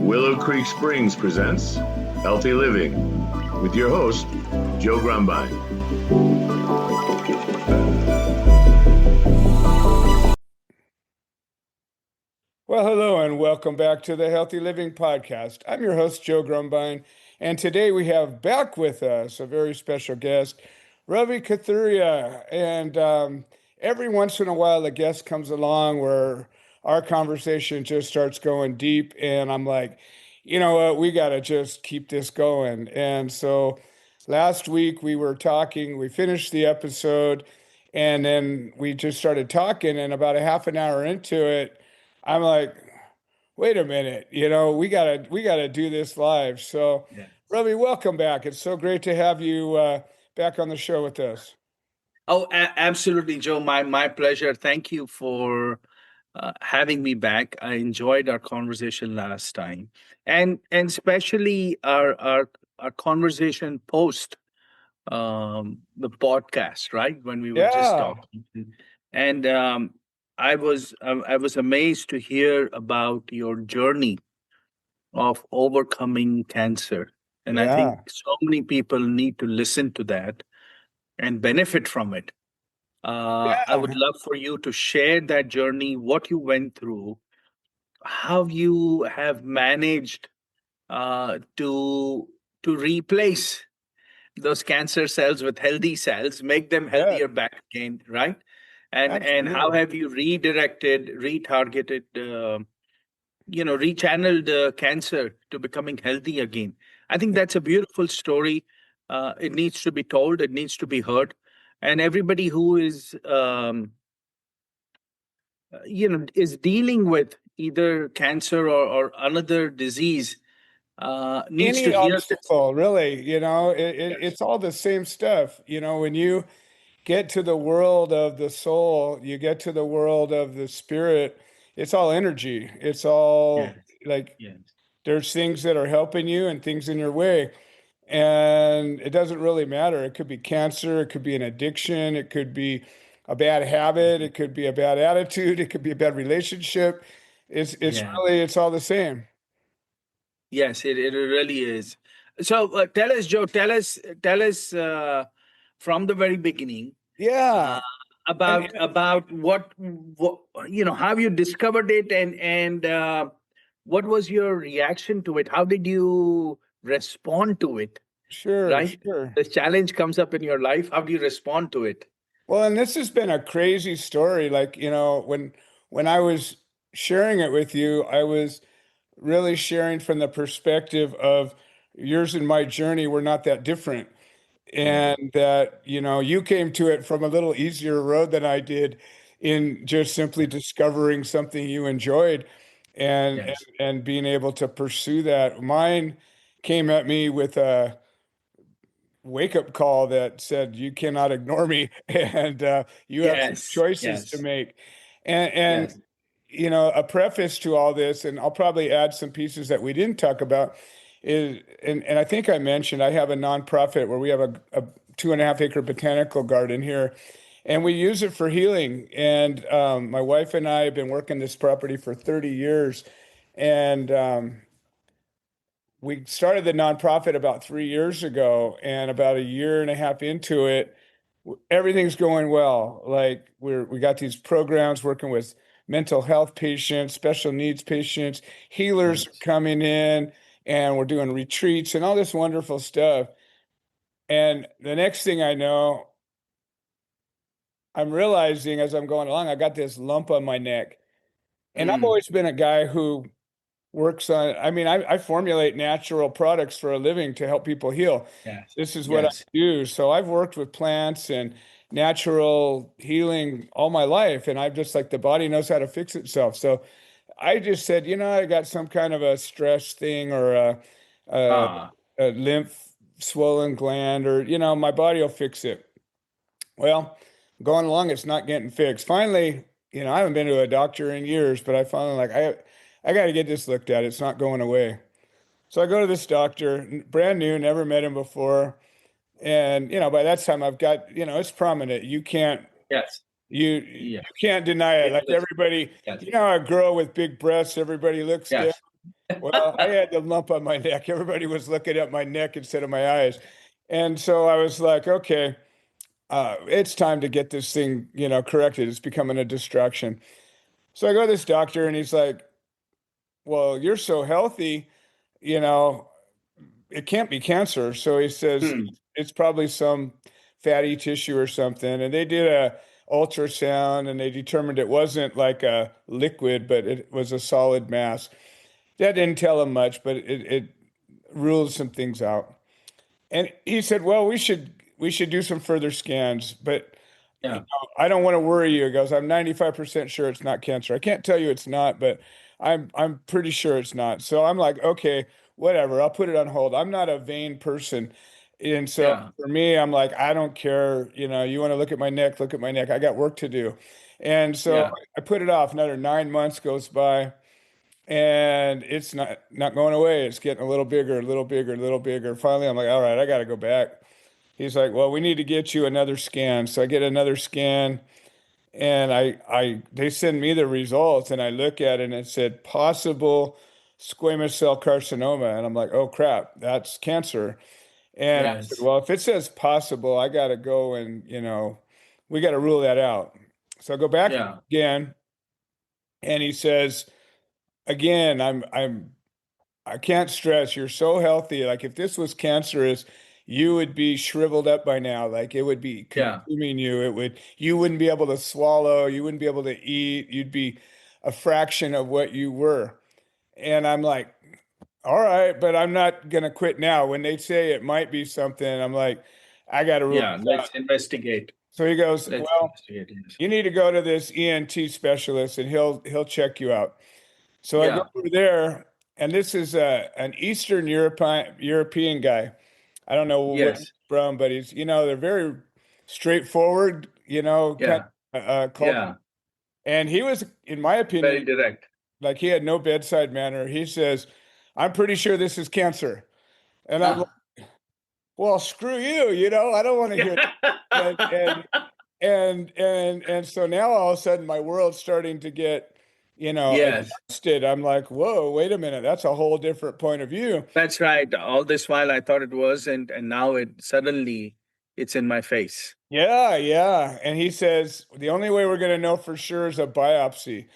Willow Creek Springs presents Healthy Living with your host, Joe Grumbine. Well, hello and welcome back to the Healthy Living Podcast. I'm your host, Joe Grumbine, and today we have back with us a very special guest, Ravi Kathuria. And every once in a while, a guest comes along where our conversation just starts going deep, and I'm like, you know what, we got to just keep this going. And so last week we were talking, we finished the episode, and then we just started talking, and about a half an hour into it, I'm like, wait a minute, we gotta do this live. So, Yeah. Ravi, welcome back. It's so great to have you back on the show with us. Oh, absolutely, Joe. My pleasure. Thank you for having me back. I enjoyed our conversation last time, and especially our conversation post the podcast, right when we were just Yeah, talking, and I was amazed to hear about your journey of overcoming cancer, and I think yeah, so many people need to listen to that and benefit from it. I would yeah. love for you to share that journey, what you went through, how you have managed to replace those cancer cells with healthy cells, make them Yeah, healthier back again, right? And how absolutely. have you redirected, retargeted, rechanneled cancer to becoming healthy again? I think that's a beautiful story. It needs to be told. It needs to be heard, and everybody who is is dealing with either cancer or another disease needs to Any hear this. obstacle, really, Yes. it's all the same stuff. When you get to the world of the soul, you get to the world of the spirit, it's all energy. It's all Yes. like Yes. there's things that are helping you and things in your way. And it doesn't really matter. It could be cancer, it could be an addiction, it could be a bad habit, it could be a bad attitude, it could be a bad relationship. It's Yeah. really it's all the same. Yes, it really is. So tell us, Joe. Tell us from the very beginning uh, Yeah. about what how you discovered it, and what was your reaction to it? How did you respond to it? Sure, Right, sure. the challenge comes up in your life. How do you respond to it? Well, and this has been a crazy story. Like, when I was sharing it with you, I was really sharing from the perspective of yours and my journey were not that different. Yeah. And that, you came to it from a little easier road than I did in just simply discovering something you enjoyed and and, Yes. and being able to pursue that. Mine came at me with a wake up call that said, you cannot ignore me and you have some Yes. choices to Yes. make. And Yes. a preface to all this, and I'll probably add some pieces that we didn't talk about, is, and I think I mentioned I have a nonprofit where we have a 2.5 acre botanical garden here, and we use it for healing. And my wife and I have been working this property for 30 years. And we started the nonprofit about 3 years ago, and about a year and a half into it, everything's going well. Like we got these programs working with mental health patients, special needs patients, healers are Yes. coming in, and we're doing retreats and all this wonderful stuff. And the next thing I know, I'm realizing as I'm going along, I got this lump on my neck. And I've Mm. always been a guy who works on, I mean, I formulate natural products for a living to help people heal. Yes. This is what I Yes. do. So I've worked with plants and natural healing all my life. And I've just like the body knows how to fix itself. So I just said, I got some kind of a stress thing or a, Ah. a lymph swollen gland, or, my body will fix it. Well, going along, it's not getting fixed. Finally, I haven't been to a doctor in years, but I finally like I got to get this looked at. It's not going away. So I go to this doctor, brand new, never met him before, and by that time I've got, it's prominent. You can't Yes. you Yeah. can't deny it. It Like was. everybody, Yes. a girl with big breasts, everybody looks down. Yes. Well, I had the lump on my neck. Everybody was looking at my neck instead of my eyes. And so I was like, okay, it's time to get this thing, corrected. It's becoming a distraction. So I go to this doctor and he's like, well, you're so healthy, you know, it can't be cancer. So he says Hmm. it's probably some fatty tissue or something. And they did a ultrasound and they determined it wasn't like a liquid, but it was a solid mass. That didn't tell him much, but it ruled some things out. And he said, "Well, we should do some further scans, but Yeah. I don't want to worry you." He goes, "I'm 95% sure it's not cancer. I can't tell you it's not, but I'm pretty sure it's not." So I'm like, "Okay, whatever. I'll put it on hold." I'm not a vain person. And so Yeah. for me, I'm like, I don't care. You want to look at my neck, look at my neck. I got work to do. And so Yeah. I put it off. Another 9 months goes by and it's not going away. It's getting a little bigger, a little bigger, a little bigger. Finally, I'm like, all right, I got to go back. He's like, well, we need to get you another scan. So I get another scan, and they send me the results, and I look at it, and it said possible squamous cell carcinoma, and I'm like, oh crap, that's cancer. And I said, Yes. well, if it says possible, I got to go and we got to rule that out. So I go back Yeah. again, and he says, again, I can't stress, you're so healthy. Like if this was cancerous, you would be shriveled up by now. Like it would be Yeah. consuming you. You wouldn't be able to swallow, you wouldn't be able to eat. You'd be a fraction of what you were. And I'm like, all right, but I'm not gonna quit now. When they say it might be something, I'm like, I gotta rule Yeah. this out. Let's investigate. So he goes, Let's well, investigate. Yes. you need to go to this ENT specialist and he'll check you out. So I go Yeah. over there, and this is an Eastern European guy. I don't know where he's Yes. from, but they're very straightforward, kind Yeah. of culture. Yeah. And he was, in my Very opinion, direct. like he had no bedside manner. He says, "I'm pretty sure this is cancer," and I'm like, Ah. "Well, screw you, I don't want to hear that." And so now all of a sudden my world's starting to get, Yes. adjusted. I'm like, whoa, wait a minute, that's a whole different point of view. That's right. All this while I thought it was, and now it's in my face. Yeah, yeah. And he says the only way we're going to know for sure is a biopsy.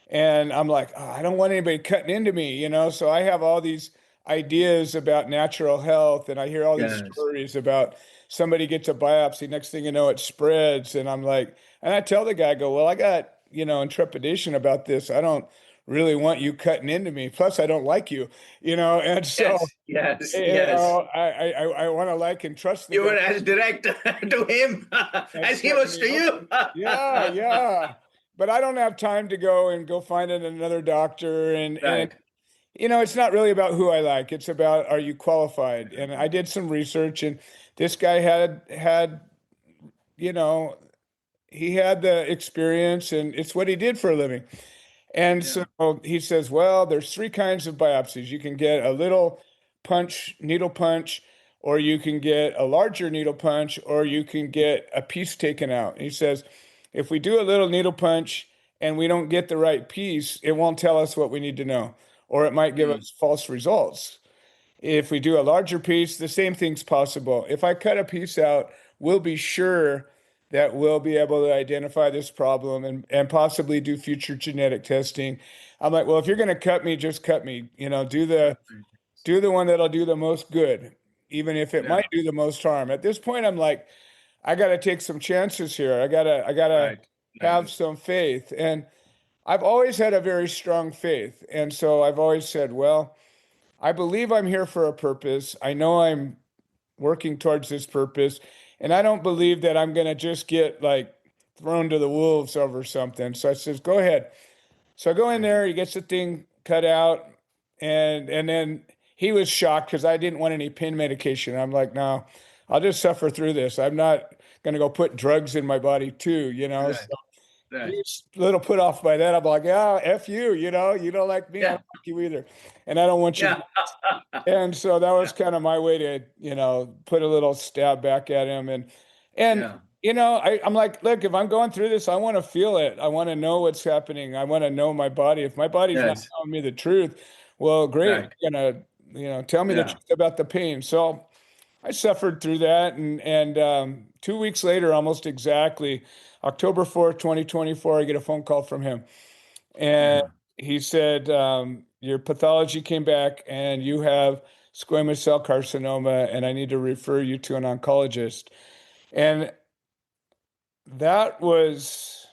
And I'm like, oh, I don't want anybody cutting into me, So I have all these ideas about natural health, and I hear all these Yes. stories about somebody gets a biopsy, next thing you know, it spreads. And I'm like, and I tell the guy, I go, well, I got, intrepidation about this. I don't really want you cutting into me. Plus, I don't like you, and so, Yes. Yes. Yes. I want to like and trust the You guy. were as direct to him That's as he setting was me to up. you. Yeah, yeah. But I don't have time to go find another doctor and Right. it's not really about who I like. It's about are you qualified? And I did some research and this guy had, you know, he had the experience and it's what he did for a living. And so Yeah. he says, well, there's three kinds of biopsies. You can get a little needle punch, or you can get a larger needle punch, or you can get a piece taken out. And he says, if we do a little needle punch and we don't get the right piece, it won't tell us what we need to know, or it might give Mm. us false results. If we do a larger piece, the same thing's possible. If I cut a piece out, we'll be sure that we'll be able to identify this problem and possibly do future genetic testing. I'm like, well, if you're going to cut me, just cut me. Do the one that'll do the most good, even if it Yeah. might do the most harm. At this point, I'm like, I got to take some chances here. I gotta Right. Right. have some faith. And I've always had a very strong faith. And so I've always said, well, I believe I'm here for a purpose. I know I'm working towards this purpose. And I don't believe that I'm going to just get like thrown to the wolves over something. So I says, go ahead. So I go in Right. there, he gets the thing cut out, and then he was shocked because I didn't want any pain medication. I'm like, no, I'll just suffer through this. I'm not going to go put drugs in my body too. Right. So Right. he's a little put off by that. I'm like, yeah, F you, you don't like me, I Yeah. don't like you either. And I don't want you. Yeah. And so that was Yeah. kind of my way to, put a little stab back at him. And Yeah. I'm like, look, if I'm going through this, I want to feel it. I want to know what's happening. I want to know my body. If my body's not Yes. telling me the truth, Well, great. Right. You're gonna, tell me the Yeah. truth about the pain. So I suffered through that, and 2 weeks later, almost exactly, October 4th, 2024, I get a phone call from him, and Yeah. he said, "Your pathology came back, and you have squamous cell carcinoma, and I need to refer you to an oncologist." And that was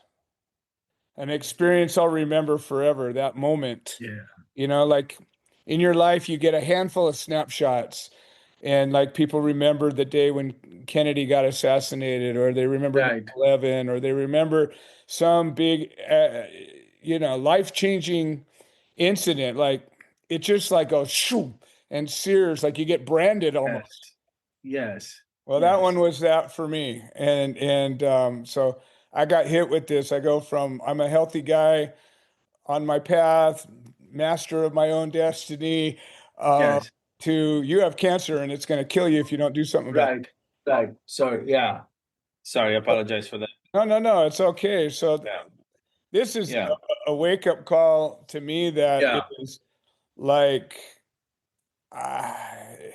an experience I'll remember forever, that moment. Yeah. Like in your life, you get a handful of snapshots, and like people remember the day when Kennedy got assassinated, or they remember Right. 9/11, or they remember some big, life-changing incident. Like it just like goes shoo and sears, like you get branded Yes. almost. Yes. Well, that one Yes. was that for me, and so I got hit with this. I go from I'm a healthy guy on my path, master of my own destiny, uh, Yes. to you have cancer and it's going to kill you if you don't do something about Right. Right. Sorry. Yeah. Sorry. I it. apologize for that. No, no, no, it's okay. So Yeah. this is Yeah. a wake-up call to me that Yeah. is like, I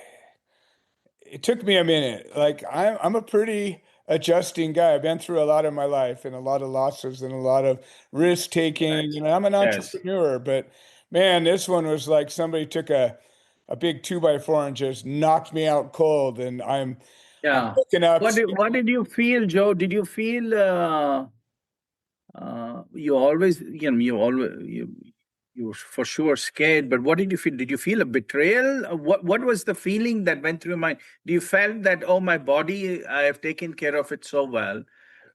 it took me a minute. Like I'm a pretty adjusting guy. I've been through a lot in my life and a lot of losses and a lot of risk taking. Yes. I'm an Yes. entrepreneur, but man, this one was like somebody took a big 2x4 and just knocked me out cold. And I'm Yeah. looking up. What did you feel, Joe? Did you feel you always, you were for sure scared, but what did you feel? Did you feel a betrayal? What was the feeling that went through your mind? Do you felt that, oh, my body, I have taken care of it so well.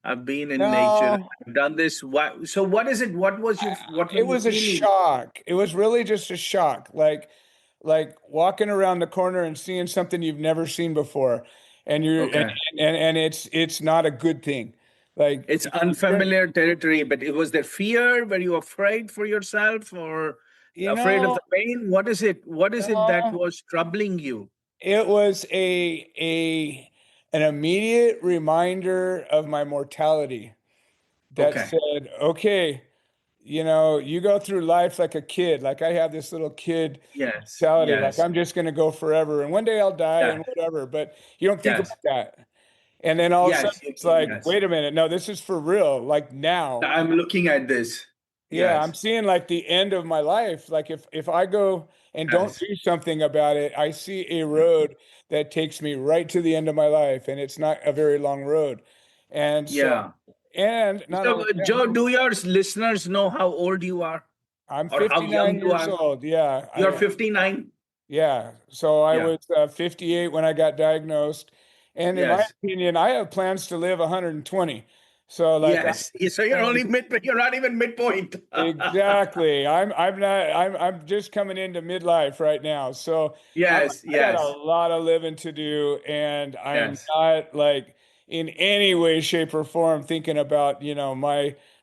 I've been in nature. No, I've done this. So what is it? What were it you was a feeling? shock. It was really just a shock. Like walking around the corner and seeing something you've never seen before, and you're Okay. and it's not a good thing. Like It's you're, unfamiliar territory, but it was there fear? Were you afraid for yourself or you afraid of know, the pain? What is it? What is it that uh, was troubling you? it was a an immediate reminder of my mortality that Okay. said, okay, you go through life like a kid. Like I have this little kid Yes. mentality, like Yes. I'm just going to go forever and one day I'll die Yeah. and whatever. But you don't think Yes. about that. And then all of a sudden Yes. it's like, Yes. wait a minute, no, this is for real. Like now. I'm looking at this. Yeah, I'm Yes. seeing like the end of my life. Like if I go and don't Yes. do something about it, I see a road that takes me right to the end of my life, and it's not a very long road. And so, Yeah. and not So, only that, Joe, do your listeners know how old you are I'm or how young 59 you years are? old. Yeah, You're 59? yeah. So I Yeah. was 58 when I got diagnosed, and in my Yes. opinion, I have plans to live 120. So like Yes. So you're only you're not even midpoint. exactly. I'm just coming into midlife right now. So I Yes. I got a Yes. lot of living to do, and I'm Yes. not like in any way, shape, or form thinking about,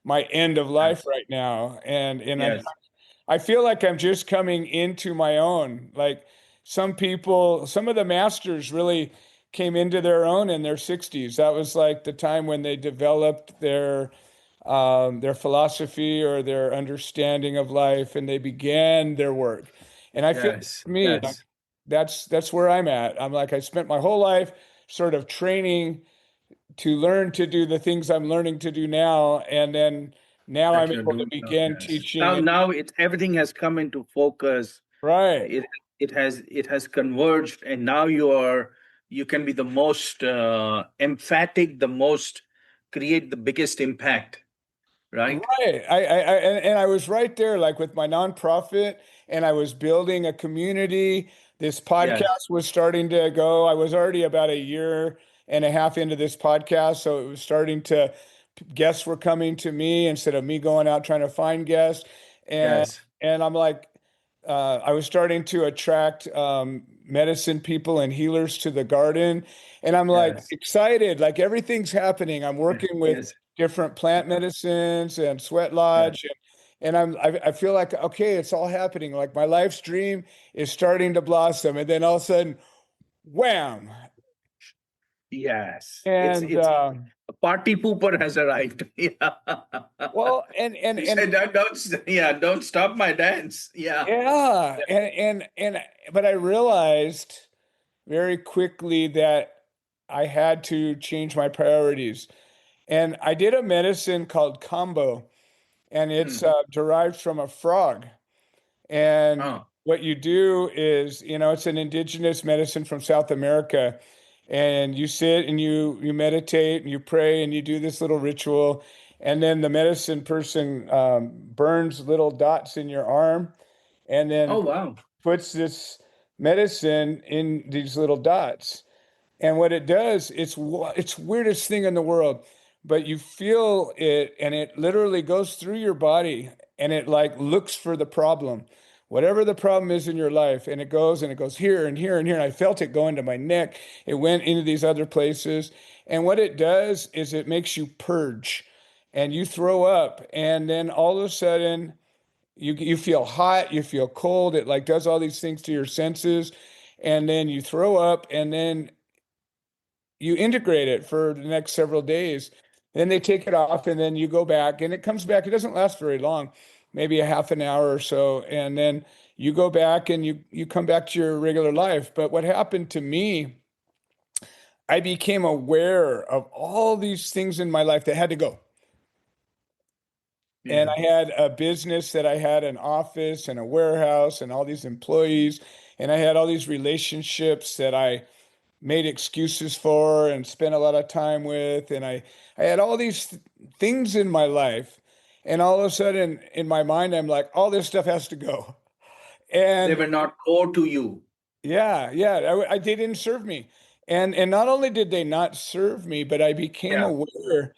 my end of life Yes. right now. And Yes. I feel like I'm just coming into my own. Like some people, some of the masters really came into their own in their 60s. That was like the time when they developed their philosophy or their understanding of life, and they began their work. And I feel Yes. for me, like Yes. that's where I'm at. I'm like I spent my whole life sort of training to learn to do the things I'm learning to do now, and then now That I'm you're able to doing now. begin Yes. teaching. Now it's everything has come into focus. Right. It has converged, and now you can be the most emphatic, the most create the biggest impact, right? Right. And I was right there, like with my nonprofit, and I was building a community. This Yes. podcast was starting to go. I was already about a year and a half into this podcast, so it was starting to guests were coming to me instead of me going out trying to find guests. And Yes. and I'm like, I was starting to attract medicine people and healers to the garden, and I'm like Yes. excited, like everything's happening. I'm Yes. working with Yes. different plant medicines and sweat Yes. lodge, and I feel like okay, it's all happening. Like my life's dream is starting to blossom, and then all of a sudden, wham! Yes. It's And it's Party pooper has arrived. Yeah. Well, and He said, don't stop my dance. Yeah. yeah, but I realized very quickly that I had to change my priorities. And I did a medicine called combo, and it's Hmm. derived from a frog. And Oh, what you do is, it's an indigenous medicine from South America. And you sit and you meditate and you pray and you do this little ritual. And then the medicine person burns little dots in your arm and oh, then wow. puts this medicine in these little dots. And what it does, it's weirdest thing in the world, but you feel it and it literally goes through your body and it like looks for the problem. Whatever the problem is in your life, and it goes here and here and here. And I felt it go into my neck. It went into these other places. And what it does is it makes you purge and you throw up. And then all of a sudden you feel hot, you feel cold. It like does all these things to your senses. And then you throw up and then you integrate it for the next several days. Then they take it off and then you go back and it comes back. It doesn't last very long, maybe a half an hour or so. And then you go back and you come back to your regular life. But what happened to me, I became aware of all these things in my life that had to go. And Yeah. I had a business that I had an office and a warehouse and all these employees. And I had all these relationships that I made excuses for and spent a lot of time with. And I had all these things in my life. And all of a sudden in my mind, I'm like, all this stuff has to go. They And were not core to you. yeah, they didn't serve me. And not only did they not serve me, but I became Yeah. aware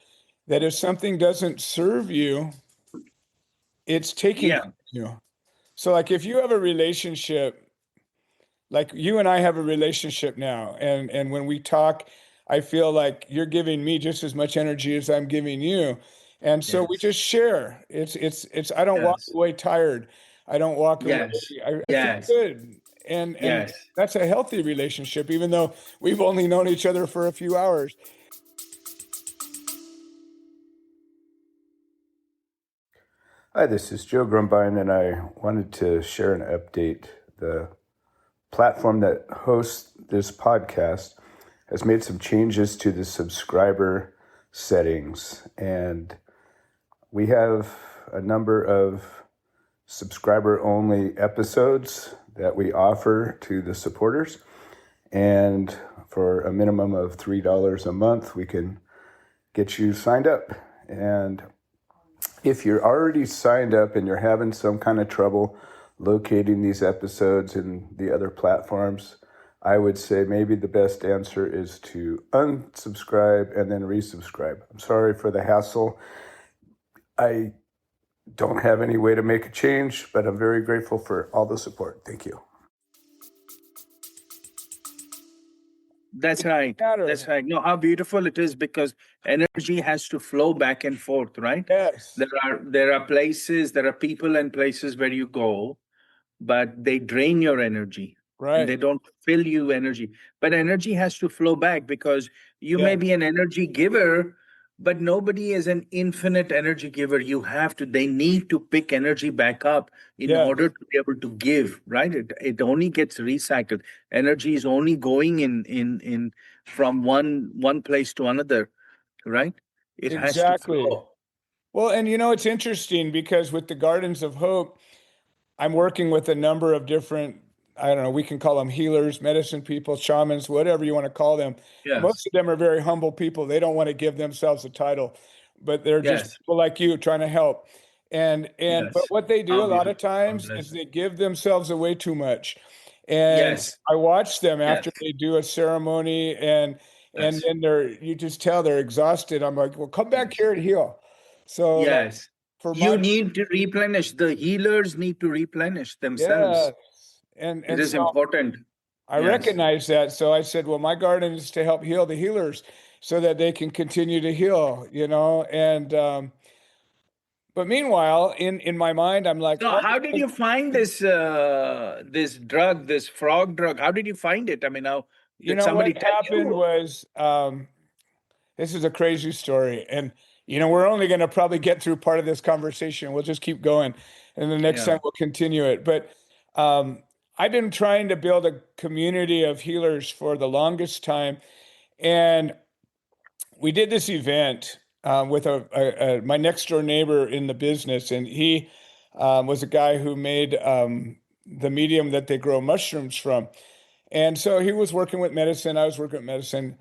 that if something doesn't serve you, it's taking Yeah. from you. So like if you have a relationship, like you and I have a relationship now, and when we talk, I feel like you're giving me just as much energy as I'm giving you. And so we Yes. just share. It's I don't walk Yes. away tired. I don't walk away. Yes. I feel Yes. good. And Yes. that's a healthy relationship, even though we've only known each other for a few hours. Hi, this is Joe Grumbine, and I wanted to share an update. The platform that hosts this podcast has made some changes to the subscriber settings, and we have a number of subscriber-only episodes that we offer to the supporters, and for a minimum of $3 a month, we can get you signed up. And if you're already signed up and you're having some kind of trouble locating these episodes in the other platforms, I would say maybe the best answer is to unsubscribe and then resubscribe. I'm sorry for the hassle. I don't have any way to make a change, but I'm very grateful for all the support. Thank you. That's right. That's Matter. right. No, how beautiful it is because energy has to flow back and forth, right? Yes. There are places, there are people and places where you go, but they drain your energy and Right. they don't fill you energy. But energy has to flow back because you may Yes. be an energy giver, but nobody is an infinite energy giver. They need to pick energy back up in Yes. order to be able to give, right? It only gets recycled. Energy is only going in from one place to another, right? It has to Exactly. flow. Well, and it's interesting because with the Gardens of Hope, I'm working with a number of different, I don't know, we can call them healers, medicine people, shamans, whatever you want to call them. Yes. Most of them are very humble people. They don't want to give themselves a title, but they're just Yes. people like you trying to help. But Yes. what they do How a lot of beautiful. God times is bless. they give themselves away too much. And Yes. I watch them Yes. after they do a ceremony and Yes. then you just tell they're exhausted. I'm like, well, come back Yes. here and heal. So like Yes. for You my need to replenish. The healers need to replenish yeah, themselves. It and is so important. I Yes. recognize that. So I said, well, my garden is to help heal the healers so that they can continue to heal. But meanwhile, in my mind, I'm like, So oh, how did you find this drug, this frog drug? How did you find it? I mean, how did what somebody tell happened you? was this is a crazy story. And, we're only going to probably get through part of this conversation. We'll just keep going. And the next Yeah. time we'll continue it. But I've been trying to build a community of healers for the longest time. And we did this event with my next door neighbor in the business. And he was a guy who made the medium that they grow mushrooms from. And so he was working with medicine. I was working with medicine.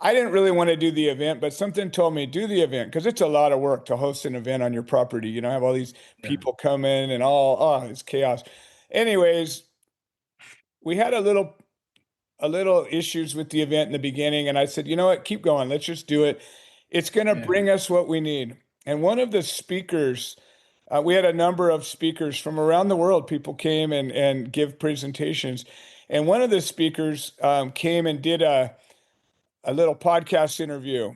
I didn't really want to do the event, but something told me do the event because it's a lot of work to host an event on your property. Have all these Yeah. people come in and it's chaos. Anyways, we had a little issues with the event in the beginning, and I said, you know what, keep going. Let's just do it. It's going to Yeah. bring us what we need. And one of the speakers, we had a number of speakers from around the world. People came and give presentations. And one of the speakers came and did a little podcast interview.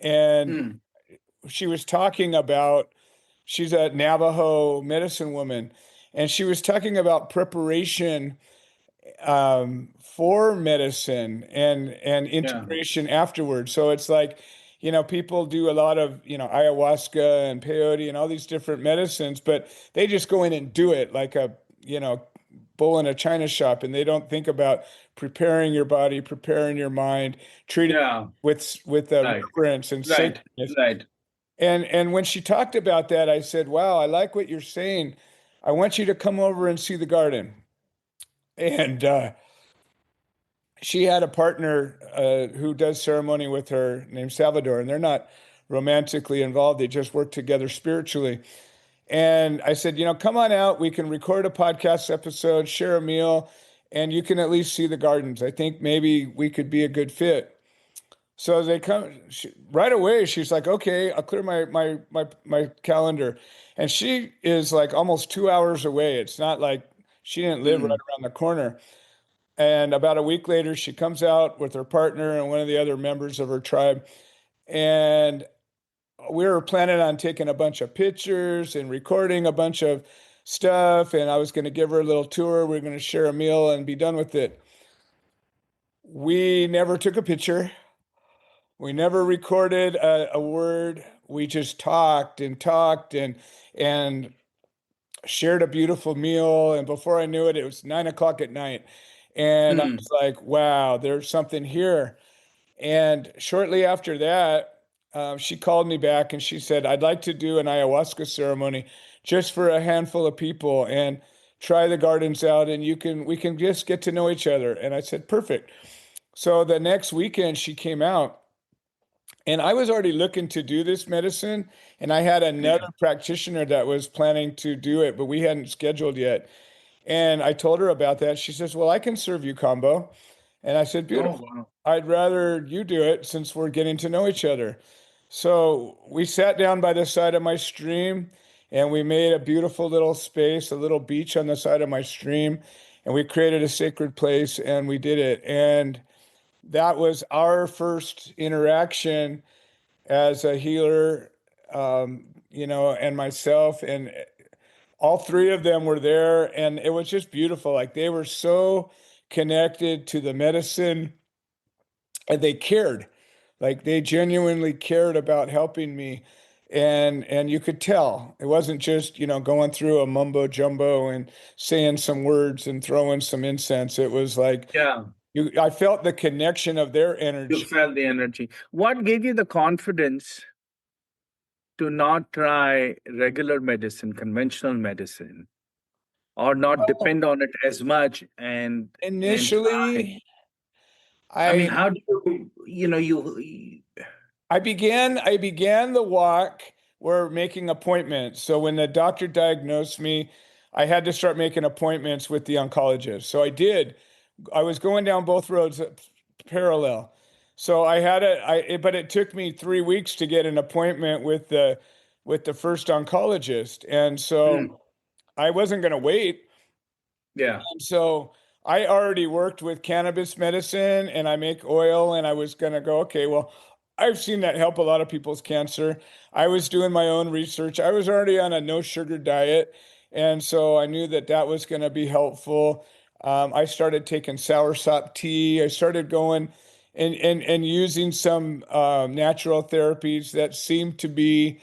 And she was talking about, she's a Navajo medicine woman, and she was talking about preparation for medicine and integration afterwards. So it's like, people do a lot of, ayahuasca and peyote and all these different medicines, but they just go in and do it like a, bull in a china shop, and they don't think about preparing your body, preparing your mind, treating with Right. reverence and Right. sacredness. Right. And when she talked about that, I said, wow, I like what you're saying. I want you to come over and see the garden. And she had a partner who does ceremony with her named Salvador, and they're not romantically involved. They just work together spiritually. And I said, come on out. We can record a podcast episode, share a meal, and you can at least see the gardens. I think maybe we could be a good fit. So they come right away. She's like, okay, I'll clear my calendar. And she is like almost 2 hours away. It's not like she didn't live right around the corner. And about a week later, she comes out with her partner and one of the other members of her tribe. And we were planning on taking a bunch of pictures and recording a bunch of stuff. And I was going to give her a little tour. We are going to share a meal and be done with it. We never took a picture. We never recorded a word. We just talked and shared a beautiful meal. And before I knew it, it was 9 o'clock at night. And I was like, wow, there's something here. And shortly after that, she called me back and she said, I'd like to do an ayahuasca ceremony just for a handful of people and try the gardens out, and we can just get to know each other. And I said, perfect. So the next weekend she came out, and I was already looking to do this medicine, and I had another practitioner that was planning to do it, but we hadn't scheduled yet. And I told her about that. She says, well, I can serve you combo. And I said, beautiful. Oh, wow. I'd rather you do it since we're getting to know each other. So we sat down by the side of my stream and we made a beautiful little space, a little beach on the side of my stream. And we created a sacred place and we did it. And that was our first interaction as a healer, and myself. And all three of them were there. And it was just beautiful. Like they were so connected to the medicine and they cared. Like they genuinely cared about helping me. And you could tell it wasn't just, going through a mumbo jumbo and saying some words and throwing some incense. It was like, I felt the connection of their energy. You felt the energy. What gave you the confidence to not try regular medicine, conventional medicine, or not depend on it as much and Initially, I mean, how do you I began the walk where making appointments. So when the doctor diagnosed me, I had to start making appointments with the oncologist. So I did. I was going down both roads parallel. So but it took me 3 weeks to get an appointment with the first oncologist. And so I wasn't going to wait. Yeah. So I already worked with cannabis medicine and I make oil, and I was going to go, okay, well, I've seen that help a lot of people's cancer. I was doing my own research. I was already on a no sugar diet. And so I knew that was going to be helpful. I started taking soursop tea. I started going and using some natural therapies that seem to be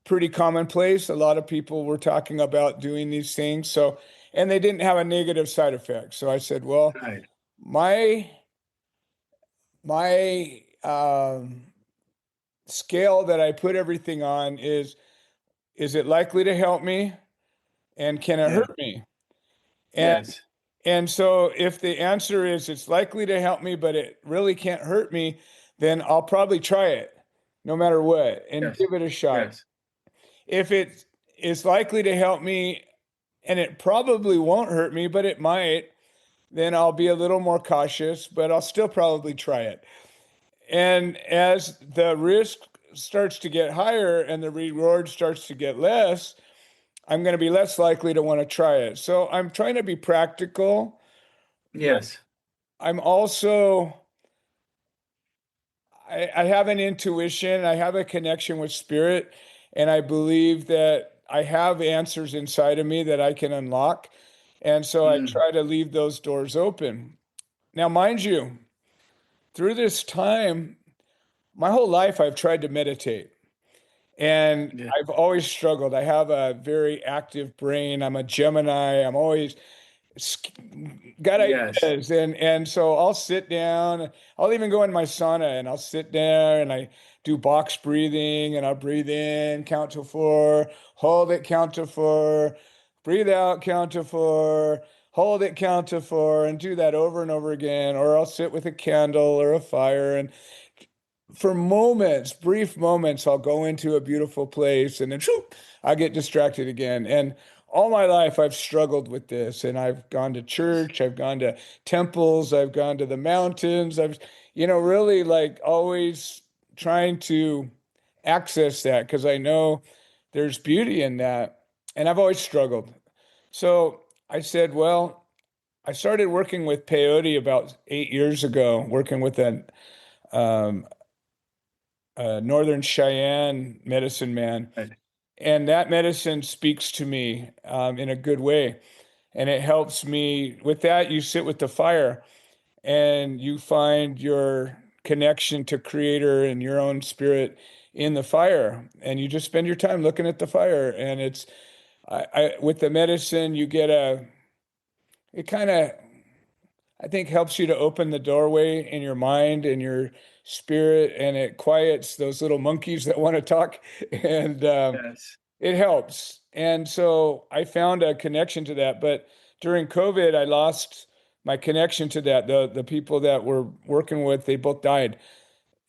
pretty commonplace. A lot of people were talking about doing these things. So, and they didn't have a negative side effect. So I said, well, Right. my scale that I put everything on is it likely to help me and can it Yeah. hurt me? And Yes. and so if the answer is it's likely to help me, but it really can't hurt me, then I'll probably try it no matter what and Yes. give it a shot. Yes. If it is likely to help me and it probably won't hurt me, but it might, then I'll be a little more cautious, but I'll still probably try it. And as the risk starts to get higher and the reward starts to get less, I'm going to be less likely to want to try it. So I'm trying to be practical, but Yes. I'm also, I have an intuition, I have a connection with spirit, and I believe that I have answers inside of me that I can unlock. And so I Mm. try to leave those doors open. Now, mind you, through this time, my whole life I've tried to meditate. And Yeah. I've always struggled. I have a very active brain. I'm a Gemini. I'm always got Yes. ideas. And so I'll sit down. I'll even go in my sauna and I'll sit there and I do box breathing and I'll breathe in, count to 4, hold it, count to 4, breathe out, count to 4, hold it, count to 4, and do that over and over again. Or I'll sit with a candle or a fire and for moments, brief moments, I'll go into a beautiful place and then shoop, I get distracted again. And all my life, I've struggled with this. And I've gone to church, I've gone to temples, I've gone to the mountains. I've, really like always trying to access that because I know there's beauty in that. And I've always struggled. So I said, well, I started working with peyote about 8 years ago, working with um, Northern Cheyenne medicine man. Right. And that medicine speaks to me in a good way. And it helps me with that. You sit with the fire and you find your connection to creator and your own spirit in the fire. And you just spend your time looking at the fire. And it's, with the medicine, you get it kind of, I think helps you to open the doorway in your mind and your spirit, and it quiets those little monkeys that want to talk, and Yes. it helps. And so I found a connection to that. But during COVID, I lost my connection to that. The people that we're working with, they both died,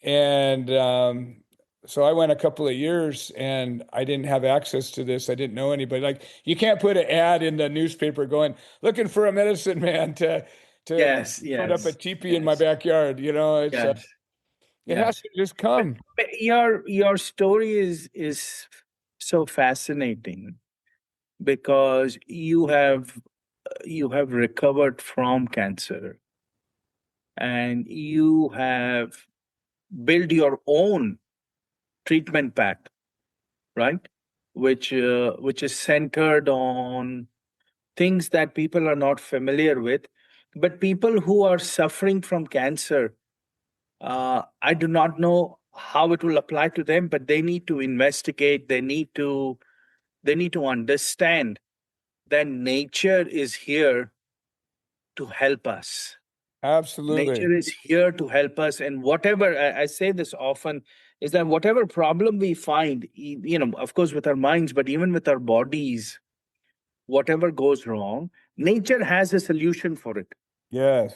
and so I went a couple of years and I didn't have access to this. I didn't know anybody. Like you can't put an ad in the newspaper going, looking for a medicine man to Yes. put up a Yes. teepee in my Yes. backyard. It's Yes. it has Yes. to just But, come. but your story is so fascinating because you have recovered from cancer and you have built your own treatment path, right? Which is centered on things that people are not familiar with, but people who are suffering from cancer, I do not know how it will apply to them, but they need to investigate. They need to understand that nature is here to help us. Absolutely. Nature is here to help us, and whatever I say this often is that whatever problem we find, of course, with our minds, but even with our bodies, whatever goes wrong, nature has a solution for it. Yes.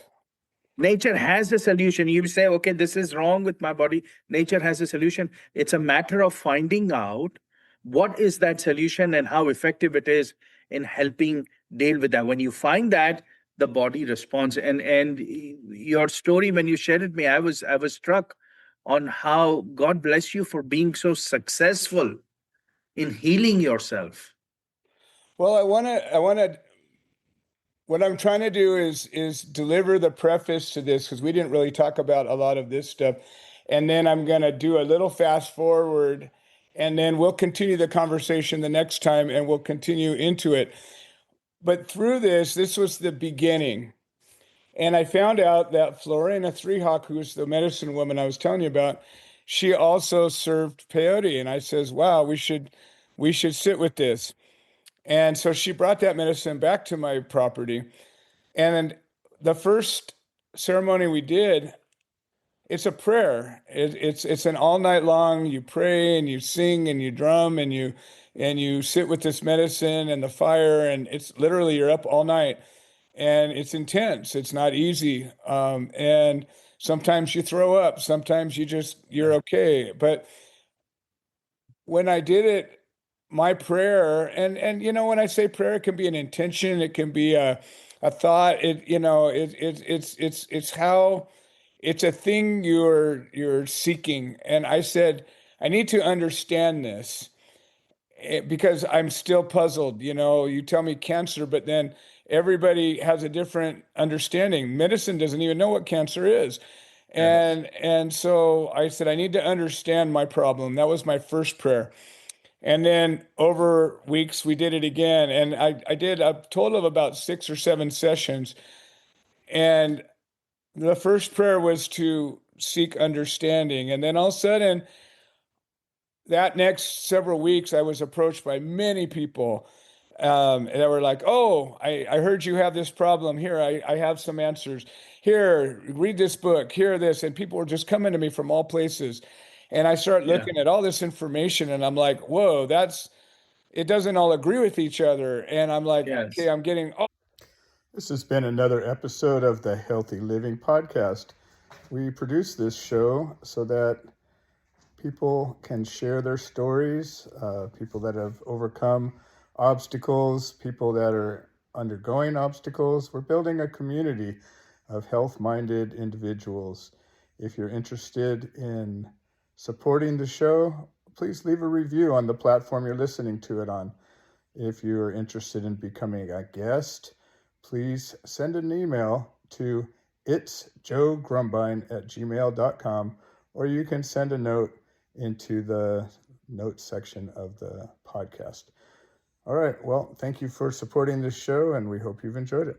Nature has a solution. You say, okay, this is wrong with my body. Nature has a solution. It's a matter of finding out what is that solution and how effective it is in helping deal with that. When you find that, the body responds. And your story, when you shared it with me, I was struck on how God bless you for being so successful in healing yourself. Well, I want to what I'm trying to do is deliver the preface to this because we didn't really talk about a lot of this stuff. And then I'm going to do a little fast forward and then we'll continue the conversation the next time and we'll continue into it. But through this was the beginning. And I found out that Florina Threehawk, who's the medicine woman I was telling you about, she also served peyote. And I says, wow, we should sit with this. And so she brought that medicine back to my property. And the first ceremony we did, it's a prayer. It's an all night long. You pray and you sing and you drum and you sit with this medicine and the fire, and it's literally you're up all night, and it's intense. It's not easy, and sometimes you throw up. Sometimes you're okay. But when I did it, my prayer, and when I say prayer, it can be an intention, it can be a thought. It's how it's a thing you're seeking. And I said, I need to understand this, because I'm still puzzled. You tell me cancer, but then everybody has a different understanding. Medicine doesn't even know what cancer is. Yes. And so I said, I need to understand my problem. That was my first prayer. And then over weeks, we did it again. And I did a total of about 6 or 7 sessions. And the first prayer was to seek understanding. And then all of a sudden, that next several weeks, I was approached by many people that were like, oh, I heard you have this problem. Here, I have some answers. Here, read this book. Here, this. And people were just coming to me from all places. And I started Yeah. looking at all this information, and I'm like, whoa, it doesn't all agree with each other. And I'm like, okay, Yes. I'm getting all. This has been another episode of the Healthy Living Podcast. We produce this show so that people can share their stories, people that have overcome obstacles, people that are undergoing obstacles. We're building a community of health-minded individuals. If you're interested in supporting the show, please leave a review on the platform you're listening to it on. If you're interested in becoming a guest, please send an email to itsjoegrumbine@gmail.com, or you can send a note into the notes section of the podcast. All right. Well, thank you for supporting this show, and we hope you've enjoyed it.